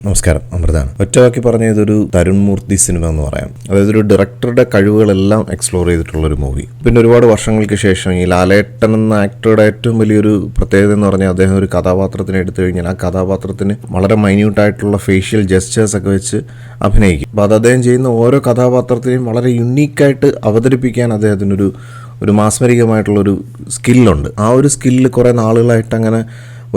നമസ്കാരം, അമൃതാണ്. ഒറ്റവാക്കി പറഞ്ഞ ഇതൊരു തരുൺ മൂർത്തി സിനിമ എന്ന് പറയാം. അതായത് ഒരു ഡയറക്ടറുടെ കഴിവുകളെല്ലാം എക്സ്പ്ലോർ ചെയ്തിട്ടുള്ളൊരു മൂവി. പിന്നെ ഒരുപാട് വർഷങ്ങൾക്ക് ശേഷം ഈ ലാലേട്ടൻ എന്ന ആക്ടറുടെ ഏറ്റവും വലിയൊരു പ്രത്യേകത എന്ന് പറഞ്ഞാൽ അദ്ദേഹം ഒരു കഥാപാത്രത്തിനെ എടുത്തു കഴിഞ്ഞാൽ ആ കഥാപാത്രത്തിന് വളരെ മൈന്യൂട്ടായിട്ടുള്ള ഫേഷ്യൽ ജെസ്റ്റേഴ്സ് ഒക്കെ വെച്ച് അഭിനയിക്കും. അപ്പോൾ അത് അദ്ദേഹം ചെയ്യുന്ന ഓരോ കഥാപാത്രത്തിനെയും വളരെ യുണീക്കായിട്ട് അവതരിപ്പിക്കാൻ അദ്ദേഹത്തിനൊരു മാസ്മരികമായിട്ടുള്ളൊരു സ്കില്ലുണ്ട്. ആ ഒരു സ്കില്ല് കുറേ നാളുകളായിട്ട് അങ്ങനെ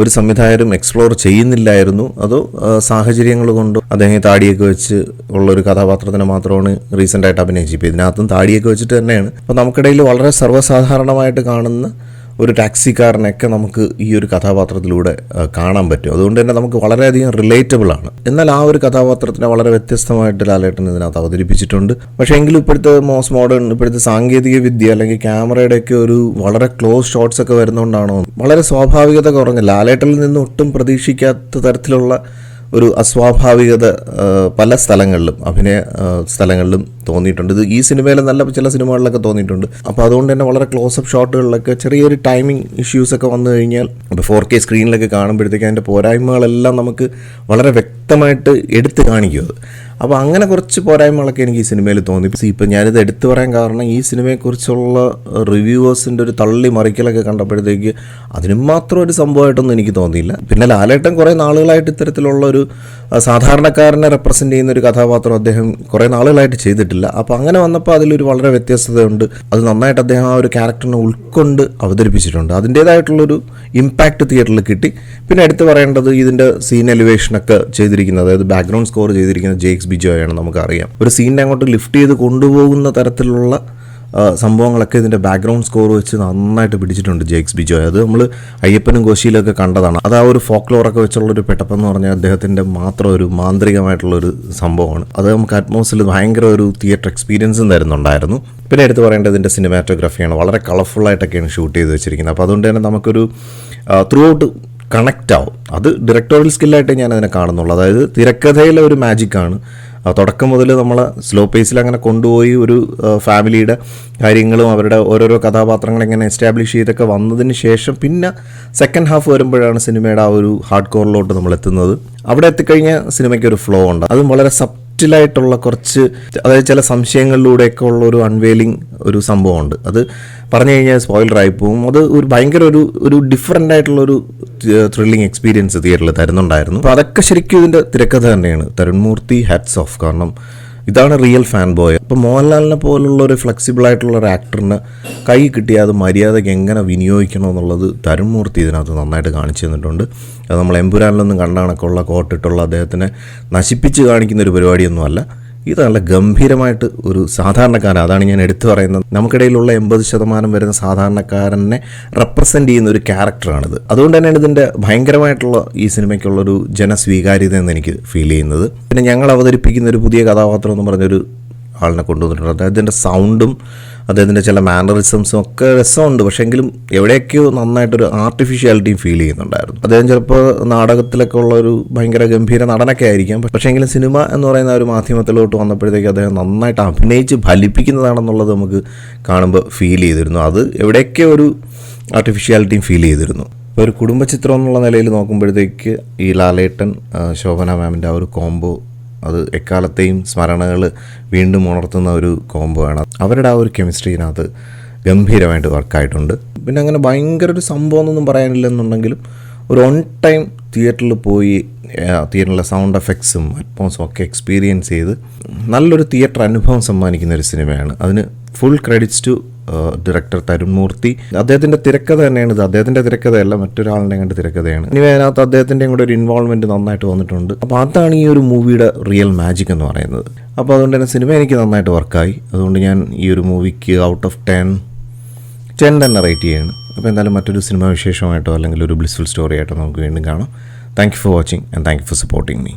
ഒരു സംവിധായകരും എക്സ്പ്ലോർ ചെയ്യുന്നില്ലായിരുന്നു. അതോ സാഹചര്യങ്ങൾ കൊണ്ട് അദ്ദേഹം താടിയൊക്കെ വെച്ച് ഉള്ളൊരു കഥാപാത്രത്തിനെ മാത്രമാണ് റീസെൻ്റായിട്ട് അഭിനയിച്ചത്. ഇപ്പോൾ ഇതിനകത്തും താടിയൊക്കെ വെച്ചിട്ട് തന്നെയാണ്. അപ്പോൾ നമുക്കിടയിൽ വളരെ സർവ്വസാധാരണമായിട്ട് കാണുന്ന ഒരു ടാക്സിക്കാരനെയൊക്കെ നമുക്ക് ഈ ഒരു കഥാപാത്രത്തിലൂടെ കാണാൻ പറ്റും. അതുകൊണ്ട് തന്നെ നമുക്ക് വളരെയധികം റിലേറ്റബിൾ ആണ്. എന്നാൽ ആ ഒരു കഥാപാത്രത്തിനെ വളരെ വ്യത്യസ്തമായിട്ട് ലാലേട്ടൻ ഇതിനകത്ത് അവതരിപ്പിച്ചിട്ടുണ്ട്. പക്ഷേ എങ്കിലും ഇപ്പോഴത്തെ മോഡേൺ ഇപ്പോഴത്തെ സാങ്കേതിക വിദ്യ അല്ലെങ്കിൽ ക്യാമറയുടെയൊക്കെ ഒരു വളരെ ക്ലോസ് ഷോട്ട്സ് ഒക്കെ വരുന്നതുകൊണ്ടാണോ വളരെ സ്വാഭാവികത കുറഞ്ഞ ലാലേട്ടനിൽ നിന്ന് ഒട്ടും പ്രതീക്ഷിക്കാത്ത തരത്തിലുള്ള ഒരു അസ്വാഭാവികത പല സ്ഥലങ്ങളിലും അഭിനയ സ്ഥലങ്ങളിലും തോന്നിയിട്ടുണ്ട്. ഇത് ഈ സിനിമയിലെ നല്ല ചില സിനിമകളിലൊക്കെ തോന്നിയിട്ടുണ്ട്. അപ്പോൾ അതുകൊണ്ട് തന്നെ വളരെ ക്ലോസപ്പ് ഷോട്ടുകളിലൊക്കെ ചെറിയൊരു ടൈമിംഗ് ഇഷ്യൂസൊക്കെ വന്നു കഴിഞ്ഞാൽ ഇപ്പോൾ 4K സ്ക്രീനിലൊക്കെ കാണുമ്പോഴത്തേക്ക് അതിൻ്റെ പോരായ്മകളെല്ലാം നമുക്ക് വളരെ വ്യക്തമായിട്ട് എടുത്ത് കാണിക്കും. അപ്പോൾ അങ്ങനെ കുറച്ച് പോരായ്മകളൊക്കെ എനിക്ക് ഈ സിനിമയിൽ തോന്നി. ഇപ്പം ഞാനിത് എടുത്തു പറയാൻ കാരണം ഈ സിനിമയെക്കുറിച്ചുള്ള റിവ്യൂവേഴ്സിൻ്റെ ഒരു തള്ളി മറിക്കലൊക്കെ കണ്ടപ്പോഴത്തേക്ക് അതിനും മാത്രം ഒരു സംഭവമായിട്ടൊന്നും എനിക്ക് തോന്നിയില്ല. പിന്നെ ലാലേട്ടൻ കുറേ നാളുകളായിട്ട് ഇത്തരത്തിലുള്ള ഒരു സാധാരണക്കാരനെ റെപ്രസെൻ്റ് ചെയ്യുന്ന ഒരു കഥാപാത്രം അദ്ദേഹം കുറേ നാളുകളായിട്ട് ചെയ്തിട്ടില്ല. അപ്പോൾ അങ്ങനെ വന്നപ്പോൾ അതിലൊരു വളരെ വ്യത്യസ്തതയുണ്ട്. അത് നന്നായിട്ട് അദ്ദേഹം ആ ഒരു ക്യാരക്ടറിനെ ഉൾക്കൊണ്ട് അവതരിപ്പിച്ചിട്ടുണ്ട്. അതിൻ്റേതായിട്ടുള്ളൊരു ഇമ്പാക്റ്റ് തിയേറ്ററിൽ കിട്ടി. പിന്നെ എടുത്തു പറയേണ്ടത് ഇതിൻ്റെ സീൻ എലിവേഷനൊക്കെ ചെയ്തിരിക്കുന്നത്, അതായത് ബാക്ക്ഗ്രൗണ്ട് സ്കോർ ചെയ്തിരിക്കുന്നത് ജെയ്ക്സ് ബിജോയാണ്. നമുക്കറിയാം ഒരു സീനിനെ അങ്ങോട്ട് ലിഫ്റ്റ് ചെയ്ത് കൊണ്ടുപോകുന്ന തരത്തിലുള്ള സംഭവങ്ങളൊക്കെ ഇതിൻ്റെ ബാക്ക്ഗ്രൗണ്ട് സ്കോർ വെച്ച് നന്നായിട്ട് പിടിച്ചിട്ടുണ്ട് ജെയ്ക്സ് ബിജോയ്. അത് നമ്മൾ അയ്യപ്പനും കോശിയിലൊക്കെ കണ്ടതാണ്. അത് ആ ഒരു ഫോക്ലോറൊക്കെ വെച്ചുള്ളൊരു പെട്ടപ്പെന്ന് പറഞ്ഞാൽ അദ്ദേഹത്തിൻ്റെ മാത്രം ഒരു മാന്ത്രികമായിട്ടുള്ളൊരു സംഭവമാണ്. അത് നമുക്ക് അറ്റ്മോസിൽ ഭയങ്കര ഒരു തിയേറ്റർ എക്സ്പീരിയൻസും തരുന്നുണ്ടായിരുന്നു. പിന്നെ എടുത്ത് പറയേണ്ടത് ഇതിൻ്റെ സിനിമാറ്റോഗ്രാഫിയാണ്. വളരെ കളർഫുള്ളായിട്ടൊക്കെയാണ് ഷൂട്ട് ചെയ്ത് വെച്ചിരിക്കുന്നത്. അപ്പോൾ അതുകൊണ്ട് തന്നെ നമുക്കൊരു ത്രൂ ഔട്ട് കണക്റ്റ് ആവും. അത് ഡയറക്ടോറിയൽ സ്കില്ലായിട്ട് ഞാൻ അതിനെ കാണുന്നുള്ളൂ. അതായത് തിരക്കഥയിലെ ഒരു മാജിക്കാണ്. തുടക്കം മുതൽ നമ്മൾ സ്ലോ പേസിൽ അങ്ങനെ കൊണ്ടുപോയി ഒരു ഫാമിലിയുടെ കാര്യങ്ങളും അവരുടെ ഓരോരോ കഥാപാത്രങ്ങൾ എങ്ങനെ എസ്റ്റാബ്ലിഷ് ചെയ്തൊക്കെ വന്നതിന് ശേഷം പിന്നെ സെക്കൻഡ് ഹാഫ് വരുമ്പോഴാണ് സിനിമയുടെ ആ ഒരു ഹാർഡ് കോറിലോട്ട് നമ്മൾ എത്തുന്നത്. അവിടെ എത്തിക്കഴിഞ്ഞാൽ സിനിമയ്ക്ക് ഒരു ഫ്ലോ ഉണ്ട്. അതും വളരെ സബ്റ്റിലായിട്ടുള്ള കുറച്ച്, അതായത് ചില സംശയങ്ങളിലൂടെയൊക്കെ ഉള്ള ഒരു അൺവെയിലിംഗ് ഒരു സംഭവമുണ്ട്. അത് പറഞ്ഞു കഴിഞ്ഞാൽ സ്പോയിലറായി പോകും. അത് ഒരു ഭയങ്കര ഒരു ഡിഫറൻ്റ് ആയിട്ടുള്ളൊരു ത്രില്ലിംഗ് എക്സ്പീരിയൻസ് തിയേറ്ററിൽ തരുന്നുണ്ടായിരുന്നു. അപ്പോൾ അതൊക്കെ ശരിക്കും ഇതിൻ്റെ തിരക്കഥ തന്നെയാണ്. തരുൺ മൂർത്തി ഹാറ്റ്സ് ഓഫ്. കാരണം ഇതാണ് റിയൽ ഫാൻ ബോയ്. അപ്പോൾ മോഹൻലാലിനെ പോലുള്ള ഒരു ഫ്ലെക്സിബിൾ ആയിട്ടുള്ള ഒരു ആക്ടറിന് കൈ കിട്ടിയാൽ അത് മര്യാദയ്ക്ക് എങ്ങനെ വിനിയോഗിക്കണം എന്നുള്ളത് തരുൺ മൂർത്തി ഇതിനകത്ത് നന്നായിട്ട് കാണിച്ചു തന്നിട്ടുണ്ട്. അത് നമ്മൾ എമ്പുരാനിലൊന്നും കണ്ടാണൊക്കെയുള്ള കോട്ടിട്ടുള്ള അദ്ദേഹത്തിനെ നശിപ്പിച്ച് കാണിക്കുന്ന ഒരു പരിപാടിയൊന്നുമല്ല. ഇത് നല്ല ഗംഭീരമായിട്ട് ഒരു സാധാരണക്കാരൻ, അതാണ് ഞാൻ എടുത്തു പറയുന്നത്, നമുക്കിടയിലുള്ള 80% വരുന്ന സാധാരണക്കാരനെ റെപ്രസെൻ്റ് ചെയ്യുന്ന ഒരു ക്യാരക്ടറാണിത്. അതുകൊണ്ട് തന്നെയാണ് ഇതിൻ്റെ ഭയങ്കരമായിട്ടുള്ള ഈ സിനിമയ്ക്കുള്ളൊരു ജനസ്വീകാര്യത എന്ന് എനിക്ക് ഫീൽ ചെയ്യുന്നത്. പിന്നെ ഞങ്ങൾ അവതരിപ്പിക്കുന്ന ഒരു പുതിയ കഥാപാത്രം എന്ന് പറഞ്ഞൊരു ആളിനെ കൊണ്ടുവന്നിട്ടുണ്ട്. അദ്ദേഹത്തിൻ്റെ സൗണ്ടും അദ്ദേഹത്തിൻ്റെ ചില മാനറിസംസും ഒക്കെ രസമുണ്ട്. പക്ഷേ എങ്കിലും എവിടെയൊക്കെയോ നന്നായിട്ടൊരു ആർട്ടിഫിഷ്യാലിറ്റിയും ഫീൽ ചെയ്യുന്നുണ്ടായിരുന്നു. അദ്ദേഹം ചിലപ്പോൾ നാടകത്തിലൊക്കെ ഉള്ള ഒരു ഭയങ്കര ഗംഭീര നടനൊക്കെ ആയിരിക്കാം. പക്ഷേ എങ്കിലും സിനിമ എന്ന് പറയുന്ന ഒരു മാധ്യമത്തിലോട്ട് വന്നപ്പോഴത്തേക്ക് അദ്ദേഹം നന്നായിട്ട് അഭിനയിച്ച് ഫലിപ്പിക്കുന്നതാണെന്നുള്ളത് നമുക്ക് കാണുമ്പോൾ ഫീൽ ചെയ്തിരുന്നു. അത് എവിടെയൊക്കെ ഒരു ആർട്ടിഫിഷ്യാലിറ്റിയും ഫീൽ ചെയ്തിരുന്നു. ഇപ്പോൾ ഒരു കുടുംബചിത്രം എന്നുള്ള നിലയിൽ നോക്കുമ്പോഴത്തേക്ക് ഈ ലാലേട്ടൻ ശോഭന മാമിൻ്റെ ആ ഒരു കോംബോ അത് എക്കാലത്തെയും സ്മരണകൾ വീണ്ടും ഉണർത്തുന്ന ഒരു കോംബോ ആണ്. അവരുടെ ആ ഒരു കെമിസ്ട്രീനകത്ത് ഗംഭീരമായിട്ട് വർക്കായിട്ടുണ്ട്. പിന്നെ അങ്ങനെ ഭയങ്കര ഒരു സംഭവം എന്നൊന്നും പറയാനില്ലെന്നുണ്ടെങ്കിലും ഒരു ഓൺ ടൈം തിയേറ്ററിൽ പോയി തിയേറ്ററിലെ സൗണ്ട് എഫക്ട്സും അറ്റ്മോസും ഒക്കെ എക്സ്പീരിയൻസ് ചെയ്ത് നല്ലൊരു തിയേറ്റർ അനുഭവം സമ്മാനിക്കുന്ന ഒരു സിനിമയാണ്. അതിന് full credits to director Tarun Moorthy. അദ്ദേഹത്തിൻ്റെ തിരക്കഥ തന്നെയാണ് ഇത്. അദ്ദേഹത്തിൻ്റെ തിരക്കഥയല്ല, മറ്റൊരാളുടെ കണ്ട് തിരക്കഥയാണ്. ഇനി അതിനകത്ത് അദ്ദേഹത്തിൻ്റെയും കൂടെ ഒരു ഇൻവോൾവ്മെൻറ്റ് നന്നായിട്ട് വന്നിട്ടുണ്ട്. അപ്പോൾ അതാണ് ഈ ഒരു മൂവിയുടെ റിയൽ മാജിക് എന്ന് പറയുന്നത്. അപ്പോൾ അതുകൊണ്ട് തന്നെ സിനിമ എനിക്ക് നന്നായിട്ട് വർക്കായി. അതുകൊണ്ട് ഞാൻ ഈ ഒരു മൂവിക്ക് ഔട്ട് ഓഫ് 10 തന്നെ റേറ്റ് ചെയ്യുകയാണ്. അപ്പോൾ എന്തായാലും മറ്റൊരു സിനിമ വിശേഷമായിട്ടോ അല്ലെങ്കിൽ ഒരു ബ്ലിസ്ഫുൾ സ്റ്റോറി ആയിട്ടോ നമുക്ക് വീണ്ടും കാണാം. Thank you for watching and thank you for supporting me.